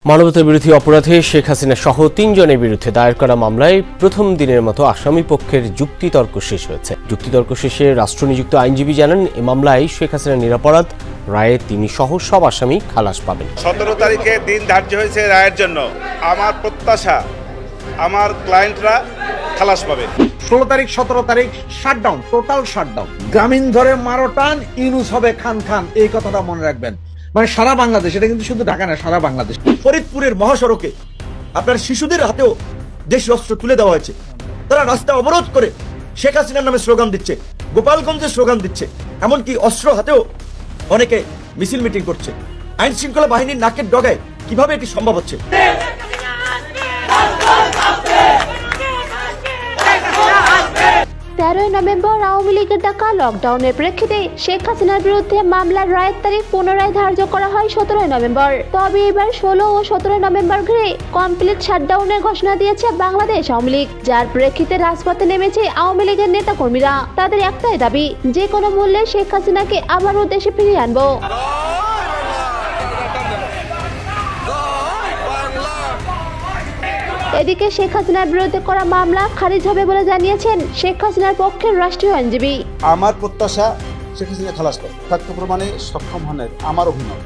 মানবতা বিরোধী অপরাধে শেখ হাসিনা সহ 3 জনের বিরুদ্ধে দায়ের করা মামলায় প্রথম দিনের মতো আসামি পক্ষের যুক্তিতর্ক শেষ হয়েছে। যুক্তিতর্ক শেষে রাষ্ট্রনিযুক্ত আইনজীবী জানান, এই মামলায় শেখ হাসিনা নিরপরাধ, রায়ে তিনি সহ সব আসামি খালাস পাবেন। 17 তারিখে দিন ধার্য হয়েছে রায়ের জন্য। আমার প্রত্যাশা আমার ক্লায়েন্টরা খালাস পাবে। 16 তারিখ 17 তারিখ শাটডাউন, টোটাল শাটডাউন। গ্রামীণ ধরে মারোটান, ইউনুস হবে খান খান, এই কথাটা মনে রাখবেন। মানে সারা বাংলাদেশ, এটা কিন্তু শুধু ঢাকা না, সারা বাংলাদেশ। ফরিদপুরের মহাসড়কে আপনার শিশুদের হাতেও দেশীয় অস্ত্র তুলে দেওয়া হয়েছে। তারা রাস্তা অবরোধ করে শেখ হাসিনার নামে স্লোগান দিচ্ছে, গোপালগঞ্জের স্লোগান দিচ্ছে, এমনকি অস্ত্র হাতেও অনেকে মিছিল মিটিং করছে। আইন শৃঙ্খলা বাহিনীর নাকের ডগায় কিভাবে এটি সম্ভব হচ্ছে? 13 নভেম্বর আওয়ামী লীগের ডাকা লকডাউনের প্রেক্ষিতে শেখ হাসিনার বিরুদ্ধে মামলার রায়ের তারিখ পুনরায় ধার্য করা হয় 17 নভেম্বর। তবে এবার 16 ও 17 নভেম্বর ঘিরে কমপ্লিট শাটডাউনের ঘোষণা দিয়েছে বাংলাদেশ আওয়ামী লীগ, যার প্রেক্ষিতে রাজপথে নেমেছে আওয়ামী লীগের নেতাকর্মীরা। তাদের একটাই দাবি, যে কোনো মূল্যে শেখ হাসিনাকে আবারও দেশে ফিরিয়ে আনবো। এদিকে শেখ হাসিনার বিরুদ্ধে করা মামলা খারিজ হবে বলে জানিয়েছেন শেখ হাসিনার পক্ষের রাষ্ট্রীয় আইনজীবী। আমার প্রত্যাশা শেখ হাসিনা খালাস পাবে, তথ্য প্রমাণে সক্ষম হন আমার অভিমত।